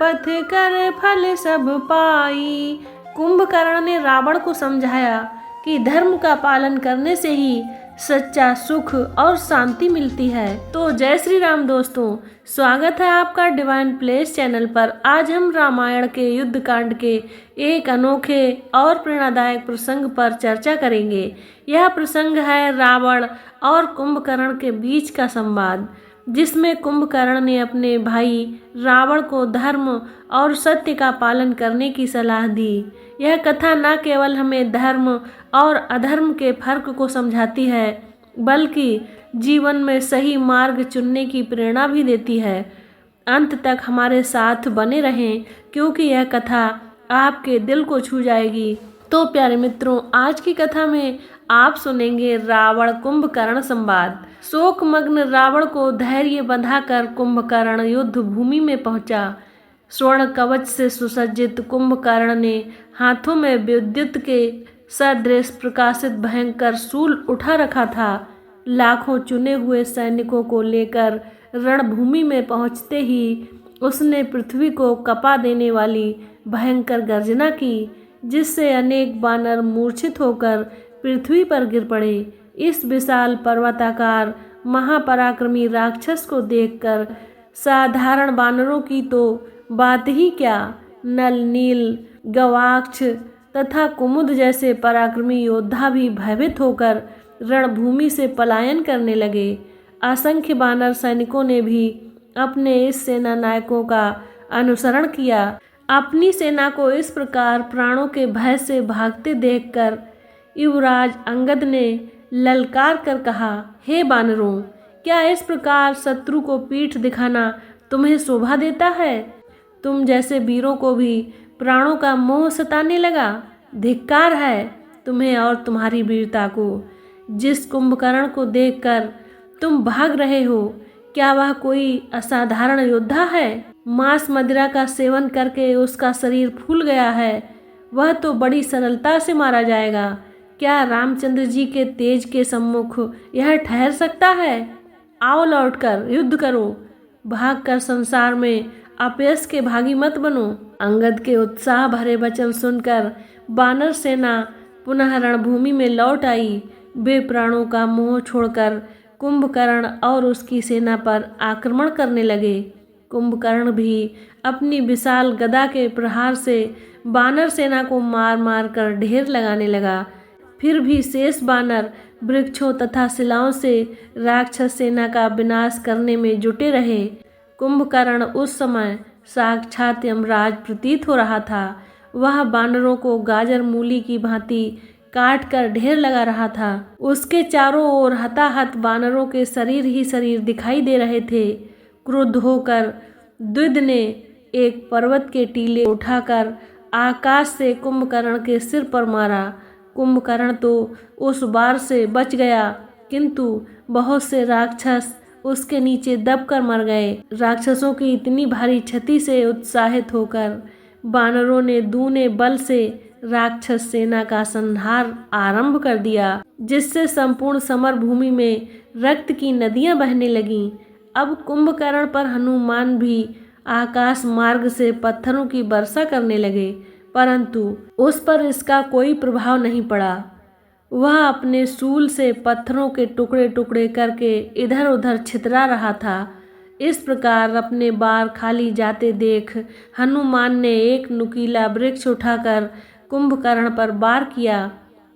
पथ कर फल सब पाई। कुंभकर्ण ने रावण को समझाया कि धर्म का पालन करने से ही सच्चा सुख और शांति मिलती है। तो जय श्री राम दोस्तों, स्वागत है आपका डिवाइन प्लेस चैनल पर। आज हम रामायण के युद्ध कांड के एक अनोखे और प्रेरणादायक प्रसंग पर चर्चा करेंगे। यह प्रसंग है रावण और कुंभकर्ण के बीच का संवाद, जिसमें कुंभकर्ण ने अपने भाई रावण को धर्म और सत्य का पालन करने की सलाह दी। यह कथा न केवल हमें धर्म और अधर्म के फर्क को समझाती है, बल्कि जीवन में सही मार्ग चुनने की प्रेरणा भी देती है। अंत तक हमारे साथ बने रहें, क्योंकि यह कथा आपके दिल को छू जाएगी। तो प्यारे मित्रों, आज की कथा में आप सुनेंगे रावण कुंभकर्ण संवाद। शोकमग्न रावण को धैर्य बंधाकर कुंभकर्ण युद्ध भूमि में पहुंचा। स्वर्ण कवच से सुसज्जित कुंभकर्ण ने हाथों में विद्युत के सदृश प्रकाशित भयंकर शूल उठा रखा था। लाखों चुने हुए सैनिकों को लेकर रणभूमि में पहुंचते ही उसने पृथ्वी को कपा देने वाली भयंकर गर्जना की, जिससे अनेक बानर मूर्छित होकर पृथ्वी पर गिर पड़े। इस विशाल पर्वताकार महापराक्रमी राक्षस को देखकर साधारण बानरों की तो बात ही क्या, नल, नील, गवाक्ष तथा कुमुद जैसे पराक्रमी योद्धा भी भयभीत होकर रणभूमि से पलायन करने लगे। असंख्य बानर सैनिकों ने भी अपने इस सेना नायकों का अनुसरण किया। अपनी सेना को इस प्रकार प्राणों के भय से भागते देखकर युवराज अंगद ने ललकार कर कहा, हे बानरों, क्या इस प्रकार शत्रु को पीठ दिखाना तुम्हें शोभा देता है? तुम जैसे वीरों को भी प्राणों का मोह सताने लगा। धिक्कार है तुम्हें और तुम्हारी वीरता को। जिस कुंभकर्ण को देखकर तुम भाग रहे हो, क्या वह कोई असाधारण योद्धा है? मांस मदिरा का सेवन करके उसका शरीर फूल गया है। वह तो बड़ी सरलता से मारा जाएगा। क्या रामचंद्र जी के तेज के सम्मुख यह ठहर सकता है? आओ लौटकर युद्ध करो। भागकर संसार में अपयश के भागी मत बनो। अंगद के उत्साह भरे वचन सुनकर बानर सेना पुनः रणभूमि में लौट आई। वे प्राणों का मोह छोड़कर कुंभकर्ण और उसकी सेना पर आक्रमण करने लगे। कुंभकर्ण भी अपनी विशाल गदा के प्रहार से बानर सेना को मार मार कर ढेर लगाने लगा। फिर भी शेष बानर वृक्षों तथा शिलाओं से राक्षस सेना का विनाश करने में जुटे रहे। कुंभकर्ण उस समय साक्षात यमराज प्रतीत हो रहा था। वह बानरों को गाजर मूली की भांति काट कर ढेर लगा रहा था। उसके चारों ओर हताहत बानरों के शरीर ही शरीर दिखाई दे रहे थे। क्रुद्ध होकर द्विद ने एक पर्वत के टीले उठाकर आकाश से कुंभकर्ण के सिर पर मारा। कुंभकर्ण तो उस बार से बच गया, किंतु बहुत से राक्षस उसके नीचे दबकर मर गए। राक्षसों की इतनी भारी क्षति से उत्साहित होकर बानरों ने दूने बल से राक्षस सेना का संहार आरंभ कर दिया, जिससे संपूर्ण समर भूमि में रक्त की नदियां बहने लगीं। अब कुंभकर्ण पर हनुमान भी आकाश मार्ग से पत्थरों की वर्षा करने लगे, परंतु उस पर इसका कोई प्रभाव नहीं पड़ा। वह अपने शूल से पत्थरों के टुकड़े टुकड़े करके इधर उधर छितरा रहा था। इस प्रकार अपने बार खाली जाते देख हनुमान ने एक नुकीला वृक्ष उठाकर कुंभकर्ण पर वार किया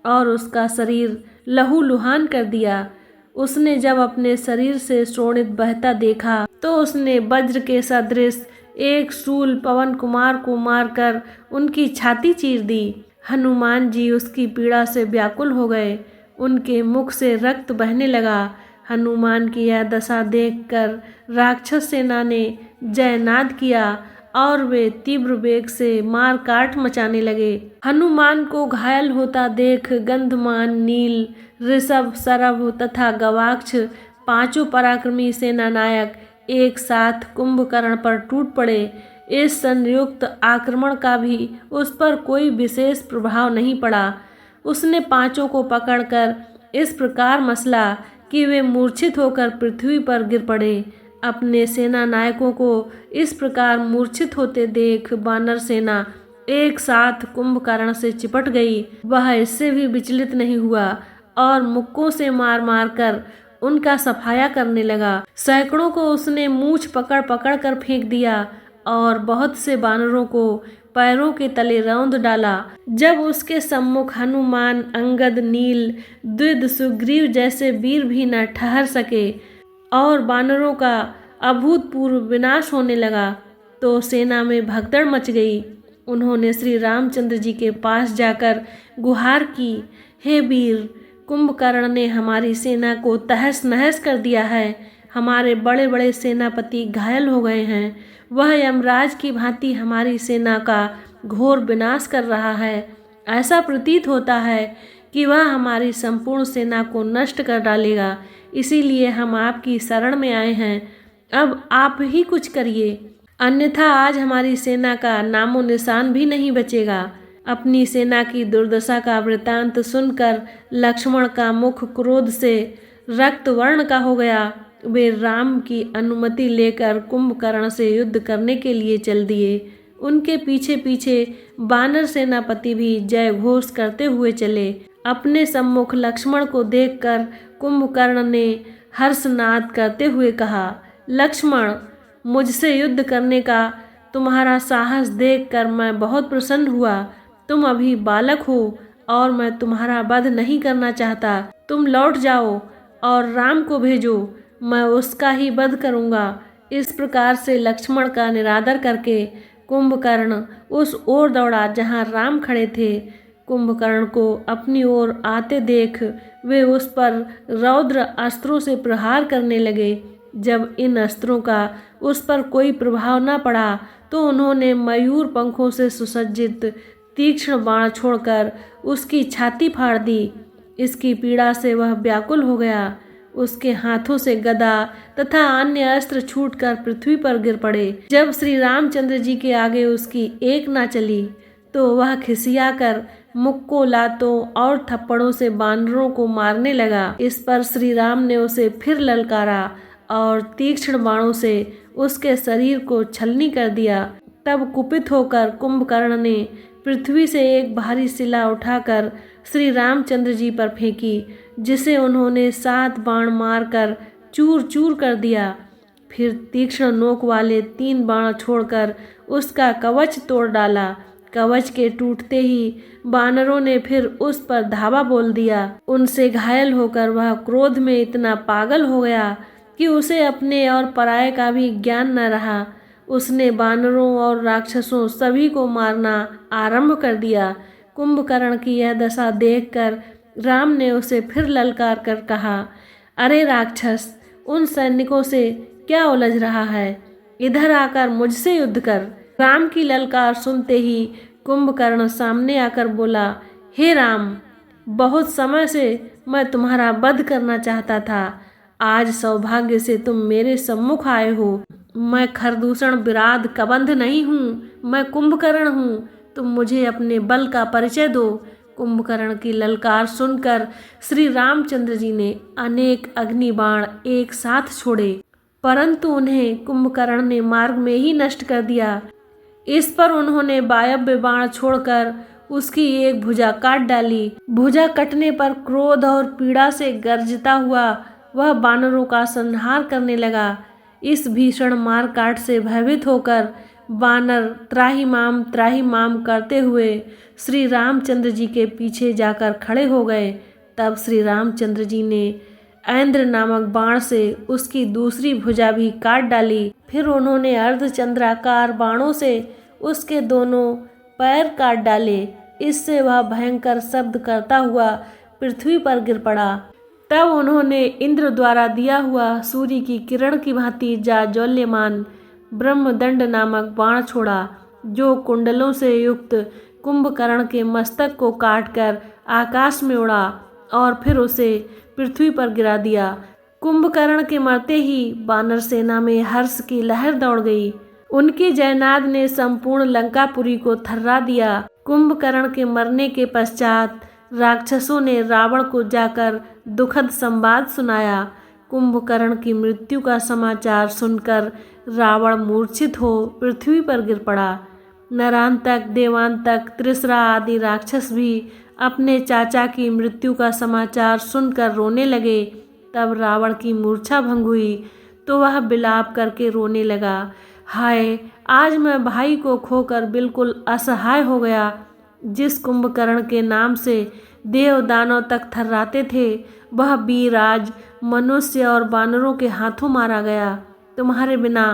और उसका शरीर लहूलुहान कर दिया। उसने जब अपने शरीर से शोणित बहता देखा तो उसने वज्र के सदृश एक शूल पवन कुमार को मारकर उनकी छाती चीर दी। हनुमान जी उसकी पीड़ा से व्याकुल हो गए। उनके मुख से रक्त बहने लगा। हनुमान की यह दशा देखकर राक्षस सेना ने जयनाद किया और वे तीव्र वेग से मार काट मचाने लगे। हनुमान को घायल होता देख गंधमान, नील, ऋषभ, सरभ तथा गवाक्ष पांचों पराक्रमी सेना नायक एक साथ कुंभकर्ण पर टूट पड़े। इस संयुक्त आक्रमण का भी उस पर कोई विशेष प्रभाव नहीं पड़ा। उसने पांचों को पकड़कर इस प्रकार मसला कि वे मूर्छित होकर पृथ्वी पर गिर पड़े। अपने सेना नायकों को इस प्रकार मूर्छित होते देख वानर सेना एक साथ कुंभकर्ण से चिपट गई। वह इससे भी विचलित नहीं हुआ और मुक्कों से मार मार कर उनका सफाया करने लगा। सैकड़ों को उसने मूछ पकड़ पकड़ कर फेंक दिया और बहुत से बानरों को पैरों के तले रौंद डाला। जब उसके सम्मुख हनुमान, अंगद, नील, द्विद, सुग्रीव जैसे वीर भी न ठहर सके और बानरों का अभूतपूर्व विनाश होने लगा, तो सेना में भगदड़ मच गई। उन्होंने श्री रामचंद्र जी के पास जाकर गुहार की, हे वीर, कुंभकर्ण ने हमारी सेना को तहस नहस कर दिया है। हमारे बड़े बड़े सेनापति घायल हो गए हैं। वह यमराज की भांति हमारी सेना का घोर विनाश कर रहा है। ऐसा प्रतीत होता है कि वह हमारी संपूर्ण सेना को नष्ट कर डालेगा। इसीलिए हम आपकी शरण में आए हैं। अब आप ही कुछ करिए, अन्यथा आज हमारी सेना का नामो निशान भी नहीं बचेगा। अपनी सेना की दुर्दशा का वृतांत सुनकर लक्ष्मण का मुख क्रोध से रक्त वर्ण का हो गया। वे राम की अनुमति लेकर कुंभकर्ण से युद्ध करने के लिए चल दिए। उनके पीछे पीछे वानर सेनापति भी जय घोष करते हुए चले। अपने सम्मुख लक्ष्मण को देखकर कुंभकर्ण ने हर्षनाद करते हुए कहा, लक्ष्मण, मुझसे युद्ध करने का तुम्हारा साहस देखकर मैं बहुत प्रसन्न हुआ। तुम अभी बालक हो और मैं तुम्हारा वध नहीं करना चाहता। तुम लौट जाओ और राम को भेजो, मैं उसका ही वध करूँगा। इस प्रकार से लक्ष्मण का निरादर करके कुंभकर्ण उस ओर दौड़ा जहाँ राम खड़े थे। कुंभकर्ण को अपनी ओर आते देख वे उस पर रौद्र अस्त्रों से प्रहार करने लगे। जब इन अस्त्रों का उस पर कोई प्रभाव न पड़ा तो उन्होंने मयूर पंखों से सुसज्जित तीक्ष्ण बाण छोड़कर उसकी छाती फाड़ दी। इसकी पीड़ा से वह व्याकुल हो गया। उसके हाथों से गदा तथा अन्य अस्त्र छूटकर पृथ्वी पर गिर पड़े। जब श्री रामचंद्र जी के आगे उसकी एक ना चली तो वह खिसियाकर मुक्कों, लातों और थप्पड़ों से बानरों को मारने लगा। इस पर श्री राम ने उसे फिर ललकारा और तीक्ष्ण बाणों से उसके शरीर को छलनी कर दिया। तब कुपित होकर कुंभकर्ण ने पृथ्वी से एक भारी शिला उठाकर श्री रामचंद्र जी पर फेंकी, जिसे उन्होंने 7 बाण मारकर चूर चूर कर दिया। फिर तीक्ष्ण नोक वाले 3 बाण छोड़कर उसका कवच तोड़ डाला। कवच के टूटते ही बानरों ने फिर उस पर धावा बोल दिया। उनसे घायल होकर वह क्रोध में इतना पागल हो गया कि उसे अपने और पराये का भी ज्ञान न रहा। उसने बानरों और राक्षसों सभी को मारना आरंभ कर दिया। कुंभकर्ण की यह दशा देखकर राम ने उसे फिर ललकार कर कहा, अरे राक्षस, उन सैनिकों से क्या उलझ रहा है? इधर आकर मुझसे युद्ध कर। राम की ललकार सुनते ही कुंभकर्ण सामने आकर बोला, हे राम, बहुत समय से मैं तुम्हारा वध करना चाहता था। आज सौभाग्य से तुम मेरे सम्मुख आए हो। मैं खरदूषण विराध कबंध नहीं हूँ, मैं कुंभकर्ण हूँ। तुम मुझे अपने बल का परिचय दो। कुंभकर्ण की ललकार सुनकर श्री रामचंद्र जी ने अनेक अग्नि बाण एक साथ छोड़े, परंतु उन्हें कुंभकर्ण ने मार्ग में ही नष्ट कर दिया। इस पर उन्होंने वायव्य बाण छोड़कर उसकी एक भुजा काट डाली। भुजा कटने पर क्रोध और पीड़ा से गर्जता हुआ वह बानरों का संहार करने लगा। इस भीषण मार काट से भयभीत होकर बानर त्राहि माम करते हुए श्री रामचंद्र जी के पीछे जाकर खड़े हो गए। तब श्री रामचंद्र जी ने ऐन्द्र नामक बाण से उसकी दूसरी भुजा भी काट डाली। फिर उन्होंने अर्धचंद्राकार बाणों से उसके दोनों पैर काट डाले। इससे वह भयंकर शब्द करता हुआ पृथ्वी पर गिर पड़ा। तब उन्होंने इंद्र द्वारा दिया हुआ सूर्य की किरण की भांति जाज्वल्यमान ब्रह्मदंड नामक बाण छोड़ा, जो कुंडलों से युक्त कुंभकर्ण के मस्तक को काटकर आकाश में उड़ा और फिर उसे पृथ्वी पर गिरा दिया। कुंभकर्ण के मरते ही वानर सेना में हर्ष की लहर दौड़ गई। उनके जयनाद ने संपूर्ण लंकापुरी को थर्रा दिया। कुंभकर्ण के मरने के पश्चात राक्षसों ने रावण को जाकर दुखद संवाद सुनाया। कुंभकर्ण की मृत्यु का समाचार सुनकर रावण मूर्छित हो पृथ्वी पर गिर पड़ा। नरांतक, देवांतक, त्रिसरा आदि राक्षस भी अपने चाचा की मृत्यु का समाचार सुनकर रोने लगे। तब रावण की मूर्छा भंग हुई तो वह विलाप करके रोने लगा, हाय, आज मैं भाई को खोकर बिल्कुल असहाय हो गया। जिस कुंभकर्ण के नाम से देव दानव तक थर्राते थे, वह वीर आज मनुष्य और वानरों के हाथों मारा गया। तुम्हारे बिना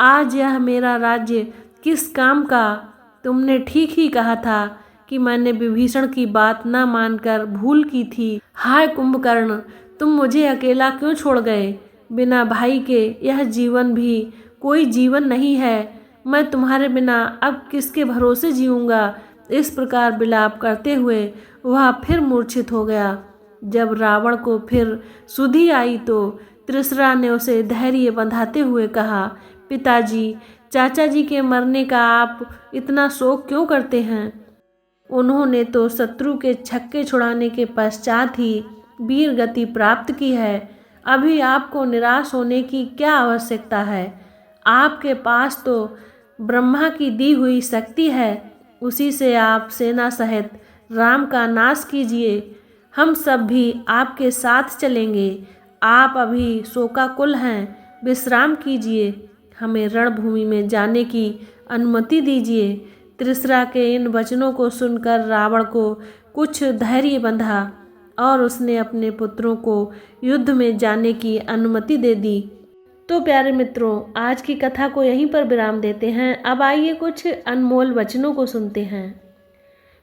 आज यह मेरा राज्य किस काम का? तुमने ठीक ही कहा था कि मैंने विभीषण की बात न मानकर भूल की थी। हाय कुंभकर्ण, तुम मुझे अकेला क्यों छोड़ गए? बिना भाई के यह जीवन भी कोई जीवन नहीं है। मैं तुम्हारे बिना अब किसके भरोसे जीऊँगा? इस प्रकार विलाप करते हुए वह फिर मूर्छित हो गया। जब रावण को फिर सुधि आई तो त्रिसरा ने उसे धैर्य बंधाते हुए कहा, पिताजी, चाचा जी के मरने का आप इतना शोक क्यों करते हैं? उन्होंने तो शत्रु के छक्के छुड़ाने के पश्चात ही वीर गति प्राप्त की है। अभी आपको निराश होने की क्या आवश्यकता है? आपके पास तो ब्रह्मा की दी हुई शक्ति है, उसी से आप सेना सहित राम का नाश कीजिए। हम सब भी आपके साथ चलेंगे। आप अभी शोकाकुल हैं, विश्राम कीजिए। हमें रणभूमि में जाने की अनुमति दीजिए। त्रिसरा के इन वचनों को सुनकर रावण को कुछ धैर्य बंधा और उसने अपने पुत्रों को युद्ध में जाने की अनुमति दे दी। तो प्यारे मित्रों, आज की कथा को यहीं पर विराम देते हैं। अब आइए कुछ अनमोल वचनों को सुनते हैं।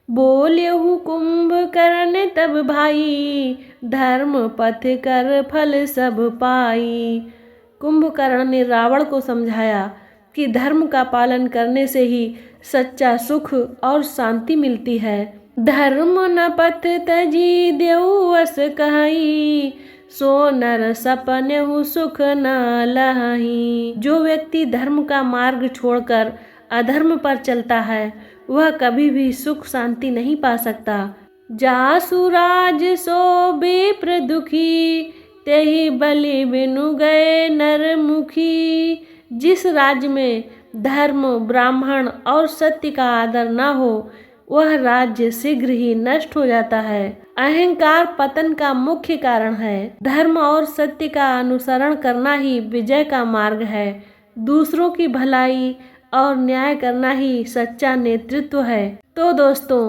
बोल्यहु कुंभकर्ण तब भाई, धर्म पथ कर फल सब पाई। कुंभकर्ण ने रावण को समझाया कि धर्म का पालन करने से ही सच्चा सुख और शांति मिलती है। धर्म न पथ तजी देऊ अस कहाई, सो नर सपनेहु सुख न लहाई। जो व्यक्ति धर्म का मार्ग छोड़कर अधर्म पर चलता है, वह कभी भी सुख शांति नहीं पा सकता। जासु राज सो विप्र दुखी, तेहि बलि बिनु गए नर मुखी। जिस राज्य में धर्म, ब्राह्मण और सत्य का आदर न हो, वह राज्य शीघ्र ही नष्ट हो जाता है। अहंकार पतन का मुख्य कारण है। धर्म और सत्य का अनुसरण करना ही विजय का मार्ग है। दूसरों की भलाई और न्याय करना ही सच्चा नेतृत्व है। तो दोस्तों,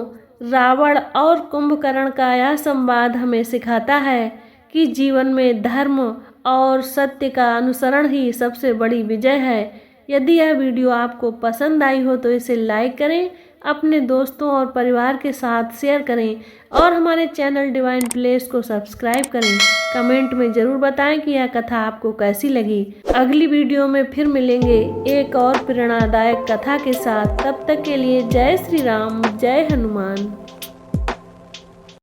रावण और कुंभकर्ण का यह संवाद हमें सिखाता है कि जीवन में धर्म और सत्य का अनुसरण ही सबसे बड़ी विजय है। यदि यह वीडियो आपको पसंद आई हो तो इसे लाइक करें, अपने दोस्तों और परिवार के साथ शेयर करें और हमारे चैनल डिवाइन प्लेस को सब्सक्राइब करें। कमेंट में ज़रूर बताएं कि यह कथा आपको कैसी लगी। अगली वीडियो में फिर मिलेंगे एक और प्रेरणादायक कथा के साथ। तब तक के लिए जय श्री राम, जय हनुमान।